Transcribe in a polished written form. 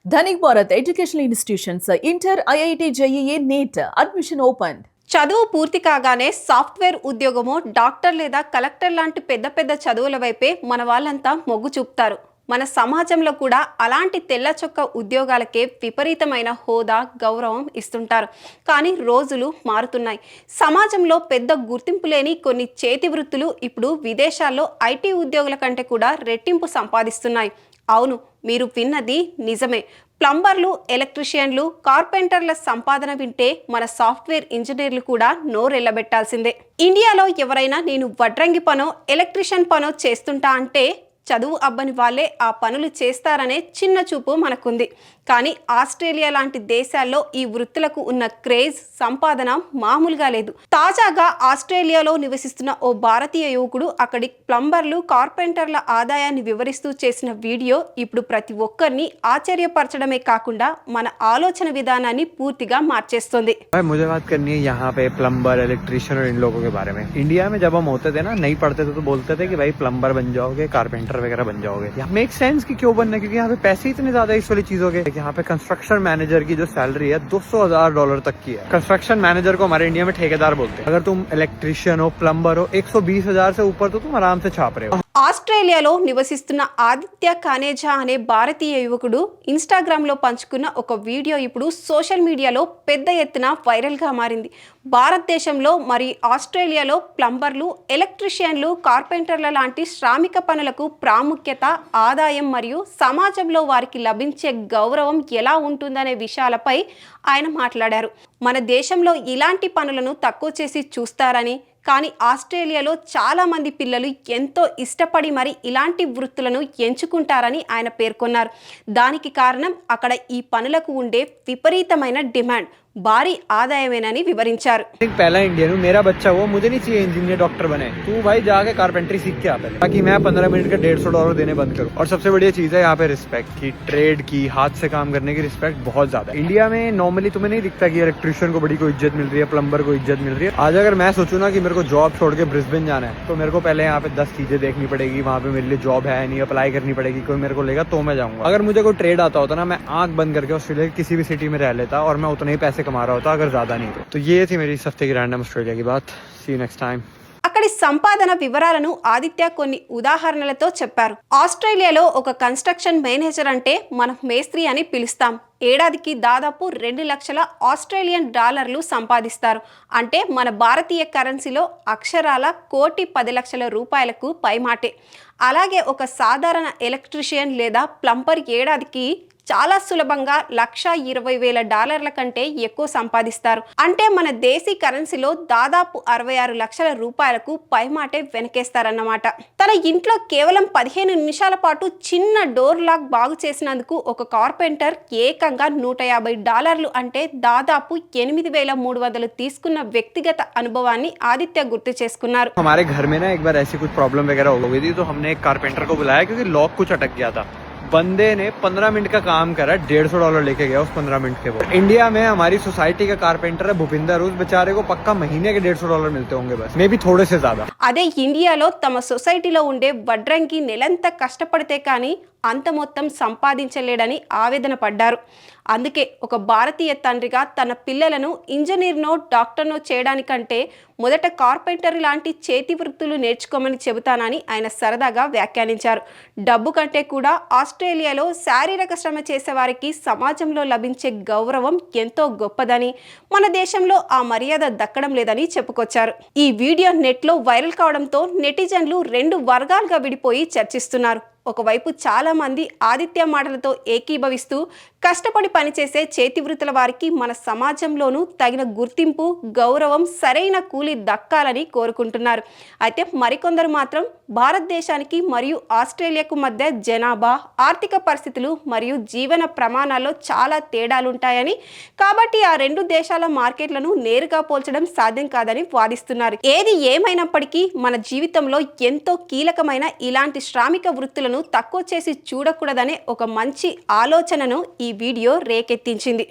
Dhanik Bharat educational institutions inter IIT JEE NEET admission open. చదువు పూర్తి కాగానే సాఫ్ట్వేర్ ఉద్యోగమో డాక్టర్ లేదా కలెక్టర్ లాంటి పెద్ద పెద్ద చదువుల వైపే మన వాళ్ళంతా మొగ్గు చూపుతారు. మన సమాజంలో కూడా అలాంటి తెల్ల చొక్క ఉద్యోగాలకే విపరీతమైన హోదా గౌరవం ఇస్తుంటారు. కానీ రోజులు మారుతున్నాయి. సమాజంలో పెద్ద గుర్తింపు లేని కొన్ని చేతి వృత్తులు ఇప్పుడు విదేశాల్లో ఐటీ ఉద్యోగుల కంటే కూడా రెట్టింపు సంపాదిస్తున్నాయి. అవును, మీరు విన్నది నిజమే. ప్లంబర్లు, ఎలక్ట్రీషియన్లు, కార్పెంటర్ల సంపాదన వింటే మన సాఫ్ట్వేర్ ఇంజనీర్లు కూడా నోరెళ్లబెట్టాల్సిందే. ఇండియాలో ఎవరైనా నేను వడ్రంగి పనో ఎలక్ట్రీషియన్ పనో చేస్తుంటా అంటే చదువు అబ్బని వాళ్ళే ఆ పనులు చేస్తారనే చిన్న చూపు మనకుంది. కానీ ఆస్ట్రేలియా లాంటి దేశాల్లో ఈ వృత్తులకు ఉన్న క్రేజ్, సంపాదన మామూలుగా లేదు. తాజాగా ఆస్ట్రేలియాలో నివసిస్తున్న ఓ భారతీయ యువకుడు అక్కడి ప్లంబర్లు, కార్పెంటర్ల ఆదాయాన్ని వివరిస్తూ చేసిన వీడియో ఇప్పుడు ప్రతి ఒక్కరిని ఆశ్చర్యపరచడమే కాకుండా మన ఆలోచన విధానాన్ని పూర్తిగా మార్చేస్తుంది. मुझे बात करनी है यहाँ पे प्लम्बर, इलेक्ट्रिशियन और इन लोगों के बारे में. इंडिया में जब हम होते थे ना, नहीं पढ़ते थे तो बोलते थे कि भाई प्लम्बर बन जाओगे, कारपेंटर वगैरह बन जाओगे. यहाँ मेक सेंस कि क्यों बनना, क्योंकि यहाँ पे पैसे इतने ज्यादा इस वाली चीजों के. यहाँ पे कंस्ट्रक्शन मैनेजर की जो सैलरी है $200,000 तक की है. कंस्ट्रक्शन मैनेजर को हमारे इंडिया में ठेकेदार बोलते हैं. अगर तुम इलेक्ट्रिशियन हो, प्लम्बर हो, 120,000 से ऊपर तो तुम आराम से छाप रहे हो. ఆస్ట్రేలియాలో నివసిస్తున్న ఆదిత్య కానేజా అనే భారతీయ యువకుడు ఇన్స్టాగ్రామ్లో పంచుకున్న ఒక వీడియో ఇప్పుడు సోషల్ మీడియాలో పెద్ద ఎత్తున వైరల్గా మారింది. భారతదేశంలో మరియు ఆస్ట్రేలియాలో ప్లంబర్లు, ఎలక్ట్రీషియన్లు, కార్పెంటర్ల లాంటి శ్రామిక పనులకు ప్రాముఖ్యత, ఆదాయం మరియు సమాజంలో వారికి లభించే గౌరవం ఎలా ఉంటుందనే విషయాలపై ఆయన మాట్లాడారు. మన దేశంలో ఇలాంటి పనులను తక్కువ చేసి చూస్తారని, కానీ ఆస్ట్రేలియాలో చాలామంది పిల్లలు ఎంతో ఇష్టపడి మరి ఇలాంటి వృత్తులను ఎంచుకుంటారని ఆయన పేర్కొన్నారు. దానికి కారణం అక్కడ ఈ పనులకు ఉండే విపరీతమైన డిమాండ్, భారీ ఆదాయమేనని వివరించారు. पहला इंडियन हूँ, मेरा बच्चा वो मुझे नहीं चाहिए इंजीनियर डॉक्टर बने. तू भाई जाके कारपेंटरी सीख के आ पहले, ताकि मैं 15 मिनट का $150 देने बंद करूँ. और सबसे बढ़िया चीज है यहाँ पे रिस्पेक्ट की, ट्रेड की, हाथ से काम करने की रिस्पेक्ट बहुत ज्यादा. इंडिया में नॉर्मली तुम्हें नहीं दिखता कि इलेक्ट्रिशियन को बड़ी कोई इज्जत मिल रही है, प्लम्बर को इज्जत मिल रही है. आज अगर मैं सोचूं ना कि मेरे को जॉब छोड़ के ब्रिस्बेन जाना है, तो मेरे को पहले यहाँ पे 10 चीजें देखनी पड़ेगी. वहाँ पे मेरे लिए जॉब है नहीं, अप्लाई करनी पड़ेगी, कोई मेरे को लेगा तो मैं जाऊंगा. अगर मुझे कोई ट्रेड आता होता ना, मैं आंख बंद करके ऑस्ट्रेलिया की किसी भी सिटी में रह लेता और मैं उतने ही पैसे कमा रहा होता, अगर ज्यादा नहीं. तो ये थी मेरी इस हफ्ते की रैंडम ऑस्ट्रेलिया की बात. सी यू नेक्स्ट टाइम. అక్కడి సంపాదన వివరాలను ఆదిత్య కొన్ని ఉదాహరణలతో చెప్పారు. ఆస్ట్రేలియాలో ఒక కన్స్ట్రక్షన్ మేనేజర్ అంటే మనం మేస్త్రి అని పిలుస్తాం. ఏడాదికి దాదాపు 2 లక్షల ఆస్ట్రేలియన్ డాలర్లు సంపాదిస్తారు. అంటే మన భారతీయ కరెన్సీలో అక్షరాల ₹1,10,00,000 పైమాటే. అలాగే ఒక సాధారణ ఎలక్ట్రీషియన్ లేదా ప్లంబర్ ఏడాదికి చాలా సులభంగా $1,20,000 కంటే ఎక్కువ సంపాదిస్తారు. అంటే మన దేశీ కరెన్సీలో దాదాపు ₹66 లక్షల పైమాటే వెనకేస్తారన్నమాట. తన ఇంట్లో కేవలం 15 నిమిషాల పాటు చిన్న డోర్ లాక్ బాగు చేసినందుకు ఒక కార్పెంటర్ ఏకంగా $150 అంటే దాదాపు 8,300 తీసుకున్న వ్యక్తిగత అనుభవాన్ని ఆదిత్య గుర్తు చేసుకున్నారు. हमारे घर में ना एक बार ऐसी कुछ प्रॉब्लम वगैरह हो गई थी, तो हमने एक कारपेंटर को बुलाया क्योंकि लॉक कुछ अटक गया था. बंदे ने 15 मिनट का काम करा, $150 लेके गया उस 15 मिनट के. वो इंडिया में हमारी सोसाइटी का कारपेंटर है भूपिंदर, उस बेचारे को पक्का महीने के $150 मिलते होंगे, बस मे भी थोड़े से ज्यादा. అదే ఇండియాలో తమ సొసైటీలో ఉండే వడ్రంగి నెలంతా కష్టపడితే కానీ అంత మొత్తం సంపాదించలేడని ఆవేదన పడ్డారు. అందుకే ఒక భారతీయ తండ్రిగా తన పిల్లలను ఇంజనీర్నో డాక్టర్నో చేయడానికంటే మొదట కార్పెంటర్ లాంటి చేతి వృత్తులు నేర్చుకోమని చెబుతానని ఆయన సరదాగా వ్యాఖ్యానించారు. డబ్బు కంటే కూడా ఆస్ట్రేలియాలో శారీరక శ్రమ చేసేవారికి సమాజంలో లభించే గౌరవం ఎంతో గొప్పదని, మన దేశంలో ఆ మర్యాద దక్కడం లేదని చెప్పుకొచ్చారు. ఈ వీడియో నెట్లో వైరల్ కావడంతో నెటిజన్లు 2 వర్గాలుగా విడిపోయి చర్చిస్తున్నారు. ఒకవైపు చాలా మంది ఆదిత్య మాటలతో ఏకీభవిస్తూ కష్టపడి పనిచేసే చేతి వృత్తుల వారికి మన సమాజంలోనూ తగిన గుర్తింపు, గౌరవం, సరైన కూలి దక్కాలని కోరుకుంటున్నారు. అయితే మరికొందరు మాత్రం భారతదేశానికి మరియు ఆస్ట్రేలియాకు మధ్య జనాభా, ఆర్థిక పరిస్థితులు మరియు జీవన ప్రమాణాల్లో చాలా తేడాలుంటాయని, కాబట్టి ఆ 2 దేశాల మార్కెట్లను నేరుగా పోల్చడం సాధ్యం కాదని వాదిస్తున్నారు. ఏది ఏమైనప్పటికీ మన జీవితంలో ఎంతో కీలకమైన ఇలాంటి శ్రామిక వృత్తులను తక్కువ చేసి చూడకూడదనే ఒక మంచి ఆలోచనను ఈ వీడియో రేకెత్తించింది.